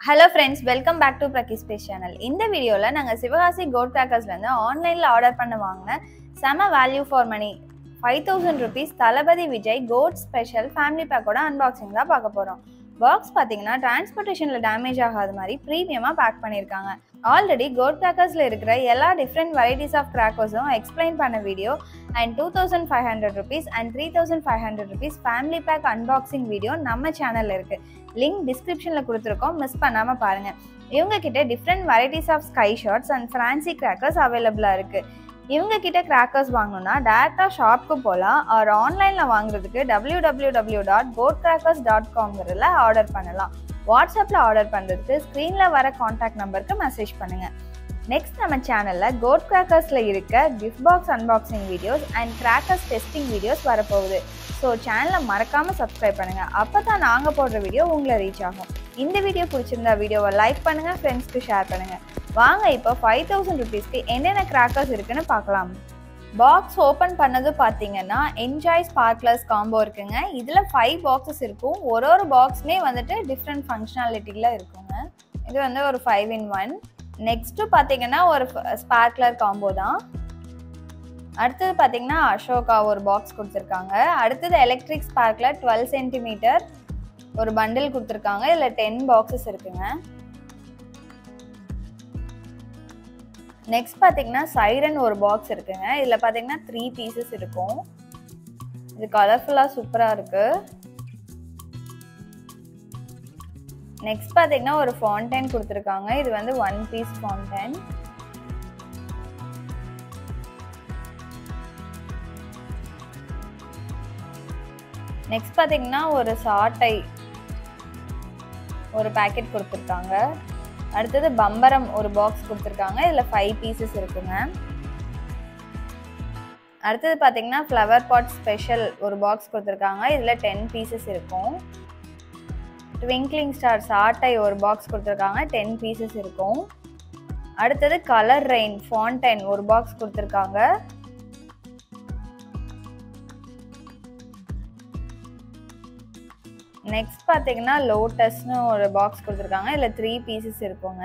Hello friends, welcome back to Prakis Space Channel. இந்த வீடியோல நாங்க சிவகாசி கோட் கிராக்கர்ஸ்ல இருந்து ஆன்லைன்ல ஆர்டர் பண்ண வாங்கின செம value for money 5000 rupees Thalapathy Vijay GOAT special family பேக்கோட அன்பாக்சிங் தான் பார்க்க போறோம். பாக்ஸ் பாத்தீங்கன்னா டிரான்ஸ்போர்ட்டேஷன்ல டேமேஜ் ஆகாத மாதிரி பிரீமியமா பேக் பண்ணிருக்காங்க. ஆல்ரெடி கோட் கிராக்கர்ஸ்ல இருக்கிற எல்லா டிஃப்ரெண்ட் வெரைட்டிஸ் ஆஃப் கிராக்கர்ஸும் எக்ஸ்பிளைன் பண்ண video and 2500 rupees and 3500 rupees family pack unboxing video நம்ம சேனல்ல இருக்கு. லிங்க் டிஸ்கிரிப்ஷன்ல கொடுத்துருக்கோம், மிஸ் பண்ணாம பாருங்க. இவங்க கிட்ட different varieties of sky shots and fancy crackers அவைலபிளா இருக்கு. இவங்க கிட்ட கிராக்கர்ஸ் வாங்கணும்னா டேரக்டா ஷாப்க்கு போகலாம், ஆர் ஆன்லைன்ல வாங்குறதுக்கு www.goatcrackers.com ஆர்டர் பண்ணலாம். வாட்ஸ்அப்ல ஆர்டர் பண்றதுக்கு ஸ்கிரீன்ல வர கான்டாக்ட் நம்பருக்கு மெசேஜ் பண்ணுங்க. நெக்ஸ்ட் நம்ம சேனல்ல கோட் கிராக்கர்ஸ்ல இருக்க gift box unboxing videos and crackers testing videos வரப்போகுது. ஸோ சேனலை மறக்காம சப்ஸ்கிரைப் பண்ணுங்க, அப்பதான் நாங்க போடுற வீடியோ உங்களை ரீச் ஆகும். இந்த வீடியோ பிடிச்சிருந்தா வீடியோவை லைக் பண்ணுங்க, ஃப்ரெண்ட்ஸ்க்கு ஷேர் பண்ணுங்க. வாங்க இப்போ 5000 rupeesக்கு என்னென்ன கிராக்கர்ஸ் இருக்குன்னு பார்க்கலாம். பாக்ஸ் ஓப்பன் பண்ணது பார்த்தீங்கன்னா என்ஜாய் ஸ்பார்க்லர்ஸ் காம்போ இருக்குங்க. இதில் 5 பாக்ஸஸ் இருக்கும். ஒரு பாக்ஸுமே வந்துட்டு டிஃப்ரெண்ட் ஃபங்க்ஷனாலிட்டியில் இருக்குங்க. இது வந்து ஒரு 5-in-1. நெக்ஸ்ட்டு பார்த்தீங்கன்னா ஒரு ஸ்பார்க்லர் காம்போ தான். அடுத்தது பார்த்தீங்கன்னா அசோகா ஒரு பாக்ஸ் கொடுத்துருக்காங்க. அடுத்தது எலக்ட்ரிக் ஸ்பார்க்லர் 12 cm ஒரு பண்டில் கொடுத்துருக்காங்க. இதில் 10 பாக்ஸஸ் இருக்குங்க. நெக்ஸ்ட் பார்த்தீங்கன்னா சைரன் ஒரு பாக்ஸ் இருக்குங்க. இதில் பார்த்தீங்கன்னா 3 பீசஸ் இருக்கும். இது கலர்ஃபுல்லாக சூப்பராக இருக்கு. நெக்ஸ்ட் பார்த்தீங்கன்னா ஒரு ஃபவுண்டைன் கொடுத்துருக்காங்க. இது வந்து 1 piece ஃபவுண்டைன். நெக்ஸ்ட் பார்த்தீங்கன்னா ஒரு சாட்டை ஒரு பேக்கெட் கொடுத்துருக்காங்க. அடுத்தது பம்பரம் ஒரு பாக்ஸ் கொடுத்துருக்காங்க. இதில் 5 பீசஸ் இருக்குங்க. அடுத்தது பார்த்தீங்கன்னா ஃப்ளவர் பாட் ஸ்பெஷல் ஒரு பாக்ஸ் கொடுத்துருக்காங்க. இதில் 10 பீசஸ் இருக்கும். ட்விங்க்லிங் ஸ்டார் சாட்டை ஒரு பாக்ஸ் கொடுத்துருக்காங்க. 10 பீசஸ் இருக்கும். அடுத்தது கலர் ரெயின் ஃபவுண்டைன் ஒரு பாக்ஸ் கொடுத்துருக்காங்க. நெக்ஸ்ட் பார்த்தீங்கன்னா லோட்டஸ்னு ஒரு பாக்ஸ் கொடுத்துருக்காங்க. இதில் 3 பீசஸ் இருக்குங்க.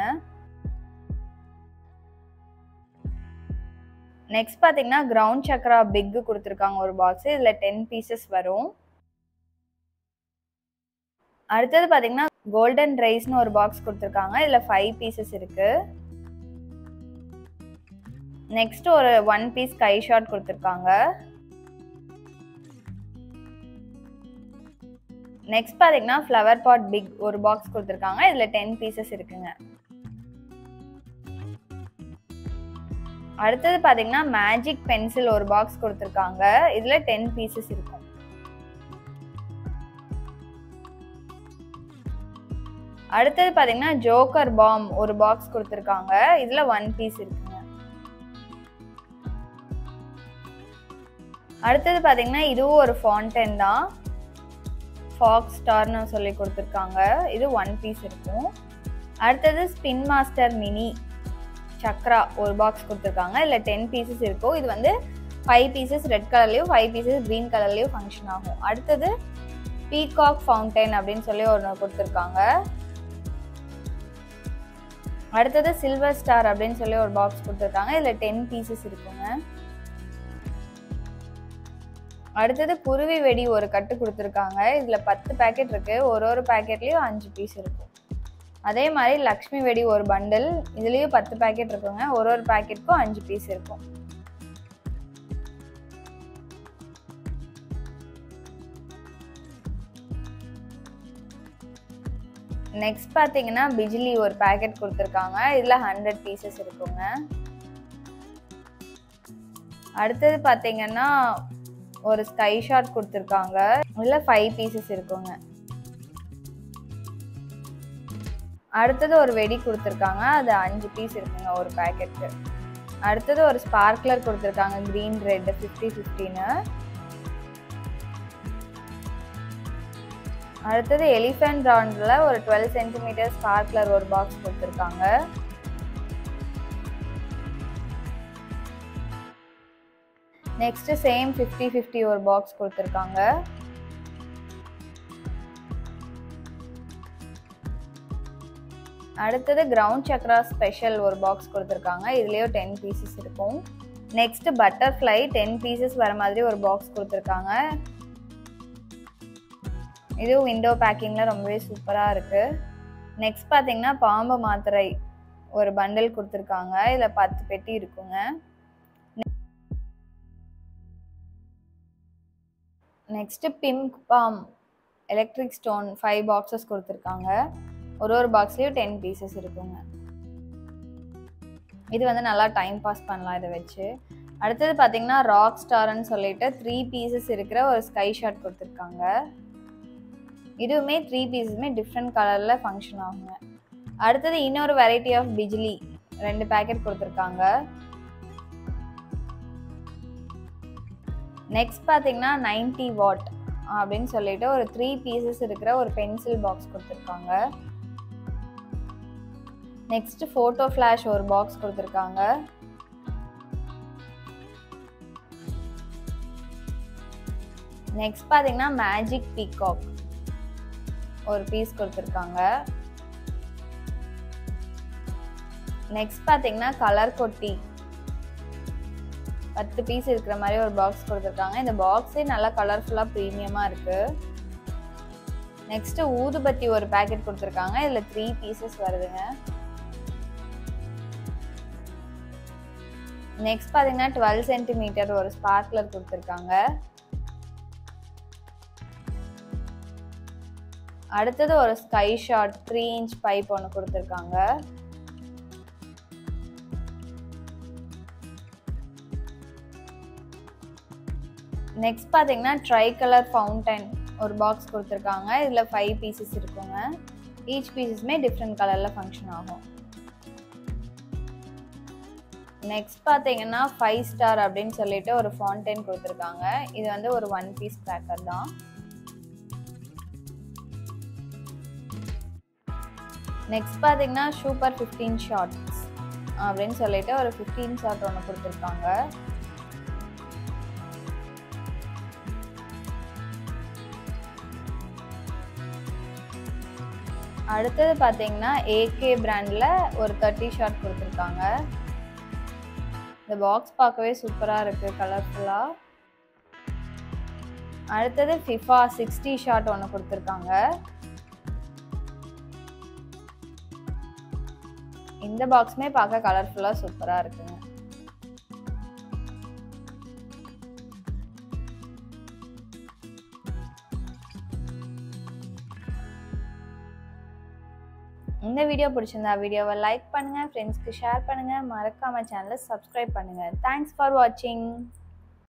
நெக்ஸ்ட் பார்த்தீங்கன்னா கிரவுண்ட் சக்ரா பிக் கொடுத்துருக்காங்க ஒரு பாக்ஸ். இதில் 10 பீசஸ் வரும். அடுத்தது பார்த்தீங்கன்னா கோல்டன் ரைஸ்னு ஒரு பாக்ஸ் கொடுத்துருக்காங்க. இதில் 5 பீசஸ் இருக்கு. நெக்ஸ்ட் ஒரு 1 piece ஸ்கை ஷாட் கொடுத்துருக்காங்க. நெக்ஸ்ட் பார்த்தீங்கன்னா ஃப்ளவர் பாட் பிக் ஒரு பாக்ஸ் கொடுத்துருக்காங்க. இதில் 10 பீசஸ் இருக்குங்க. அடுத்தது பார்த்தீங்கன்னா மேஜிக் பென்சில் ஒரு பாக்ஸ் கொடுத்துருக்காங்க. இதில் 10 பீசஸ் இருக்கும். அடுத்தது பார்த்தீங்கன்னா ஜோக்கர் பாம் ஒரு பாக்ஸ் கொடுத்துருக்காங்க. இதில் 1 piece இருக்குங்க. அடுத்தது பார்த்தீங்கன்னா இதுவும் ஒரு ஃபவுண்டைன் தான். ஃபாக்ஸ் ஸ்டார்னு சொல்லி கொடுத்துருக்காங்க. இது 1 piece இருக்கும். அடுத்தது ஸ்பின் மாஸ்டர் மினி சக்ரா ஒரு பாக்ஸ் கொடுத்துருக்காங்க. இதில் 10 பீசஸ் இருக்கும். இது வந்து 5 பீசஸ் ரெட் கலர்லையும் 5 பீசஸ் க்ரீன் கலர்லையும் ஃபங்க்ஷன் ஆகும். அடுத்தது பீகாக் ஃபவுண்டைன் அப்படின்னு சொல்லி ஒன்று கொடுத்துருக்காங்க. அடுத்தது சில்வர் ஸ்டார் அப்படின்னு சொல்லி ஒரு பாக்ஸ் கொடுத்துருக்காங்க. இதில் 10 பீசஸ் இருக்குங்க. அடுத்தது குருவி வெடி ஒரு கட்டு கொடுத்துருக்காங்க. இதில் 10 பேக்கெட் இருக்கு. ஒரு பேக்கெட்லேயும் 5 பீஸ் இருக்கும். அதே மாதிரி லக்ஷ்மி வெடி ஒரு பண்டில். இதுலேயும் 10 பேக்கெட் இருக்குங்க. ஒரு பேக்கெட்டுக்கும் 5 பீஸ் இருக்கும். நெக்ஸ்ட் பார்த்தீங்கன்னா பிஜிலி ஒரு பேக்கெட் கொடுத்துருக்காங்க. இதில் 100 பீசஸ் இருக்குங்க. அடுத்தது பார்த்தீங்கன்னா ஒரு ஸ்கை ஷாட் கொடுத்துருக்காங்க. இதில் 5 பீசஸ் இருக்குங்க. அடுத்தது ஒரு வெடி கொடுத்துருக்காங்க. அது 5 பீஸ் இருக்குங்க ஒரு பேக்கெட்டு. அடுத்தது ஒரு ஸ்பார்க்லர் கொடுத்துருக்காங்க. க்ரீன் ரெட் 50-50ன்னு. அடுத்தது எலிஃபென்ட் ரவுண்டில் ஒரு 12 cm ஸ்பார்க்லர் ஒரு பாக்ஸ் கொடுத்துருக்காங்க. நெக்ஸ்ட் சேம் 50-50 ஒரு பாக்ஸ் கொடுத்துருக்காங்க. அடுத்தது கிரவுண்ட் சக்ரா ஸ்பெஷல் ஒரு பாக்ஸ் கொடுத்துருக்காங்க. இதுலேயும் 10 பீசஸ் இருக்கும். நெக்ஸ்ட் பட்டர்ஃப்ளை 10 பீசஸ் வர மாதிரி ஒரு பாக்ஸ் கொடுத்துருக்காங்க. இது விண்டோ பேக்கிங்கில் ரொம்பவே சூப்பராக இருக்குது. நெக்ஸ்ட் பார்த்தீங்கன்னா பாம்பு மாத்திரை ஒரு பண்டில் கொடுத்துருக்காங்க. இதில் 10 பெட்டி இருக்குங்க. Next pink bomb electric stone 5 boxes கொடுத்துருக்காங்க. ஒரு பாக்ஸ்லேயும் 10 பீசஸ் இருக்குங்க. இது வந்து நல்லா டைம் பாஸ் பண்ணலாம் இதை வச்சு. அடுத்தது பார்த்தீங்கன்னா ராக் ஸ்டார்ன்னு சொல்லிட்டு 3 பீசஸ் இருக்கிற ஒரு ஸ்கை ஷாட் கொடுத்துருக்காங்க. இதுவுமே 3 பீசஸுமே டிஃப்ரெண்ட் கலரில் ஃபங்க்ஷன் ஆகுங்க. அடுத்தது இன்னொரு வெரைட்டி ஆஃப் பிஜ்லி 2 பேக்கெட் கொடுத்துருக்காங்க. நெக்ஸ்ட் பார்த்தீங்கன்னா 90 வாட் அப்படின்னு சொல்லிட்டு ஒரு 3 பீசஸ் இருக்கிற ஒரு பென்சில் பாக்ஸ் கொடுத்துருக்காங்க. நெக்ஸ்ட் ஃபோட்டோ ஃப்ளாஷ் ஒரு பாக்ஸ் கொடுத்துருக்காங்க. நெக்ஸ்ட் பார்த்தீங்கன்னா மேஜிக் பீகாக் ஒரு பீஸ் கொடுத்துருக்காங்க. நெக்ஸ்ட் பார்த்தீங்கன்னா கலர் கொட்டி 10 பீஸ் இருக்கிற மாதிரி ஒரு பாக்ஸ் கொடுத்துருக்காங்க. இந்த பாக்ஸே நல்லா கலர்ஃபுல்லாக ப்ரீமியமாக இருக்குது. நெக்ஸ்ட்டு ஊதுபத்தி ஒரு பேக்கெட் கொடுத்துருக்காங்க. இதில் 3 பீசஸ் வருதுங்க. நெக்ஸ்ட் பார்த்தீங்கன்னா 12 சென்டிமீட்டர் ஒரு ஸ்பார்க்லர் கொடுத்துருக்காங்க. அடுத்தது ஒரு ஸ்கை ஷாட் 3 இன்ச் பைப் ஒன்று கொடுத்துருக்காங்க. நெக்ஸ்ட் பார்த்தீங்கன்னா ட்ரை கலர் ஃபவுண்டைன் ஒரு பாக்ஸ் கொடுத்துருக்காங்க. இதில் 5 பீசஸ் இருக்குங்க. ஈச் பீசஸுமே டிஃப்ரெண்ட் கலரில் ஃபங்க்ஷன் ஆகும். நெக்ஸ்ட் பார்த்தீங்கன்னா 5 ஸ்டார் அப்படின்னு சொல்லிட்டு ஒரு ஃபவுண்டைன் கொடுத்துருக்காங்க. இது வந்து ஒரு 1 பீஸ் பேக்கர் தான். நெக்ஸ்ட் பார்த்தீங்கன்னா சூப்பர் 15 ஷார்ட்ஸ் அப்படின்னு சொல்லிட்டு ஒரு 15 ஷார்ட் ஒன்று கொடுத்துருக்காங்க. அடுத்தது பார்த்தீங்கன்னா ஏகே பிராண்டில் ஒரு 30 ஷார்ட் கொடுத்துருக்காங்க. இந்த பாக்ஸ் பார்க்கவே சூப்பராக இருக்குது கலர்ஃபுல்லாக. அடுத்தது ஃபிஃபா 60 ஷார்ட் ஒன்று கொடுத்துருக்காங்க. இந்த பாக்ஸுமே பார்க்க கலர்ஃபுல்லாக சூப்பராக இருக்குங்க. இந்த வீடியோ பிடிச்சிருந்தா வீடியோவை லைக் பண்ணுங்கள், ஃப்ரெண்ட்ஸ்க்கு ஷேர் பண்ணுங்கள், மறக்காமல் சேனலை சப்ஸ்கிரைப் பண்ணுங்கள். தேங்க்ஸ் ஃபார் வாட்சிங்.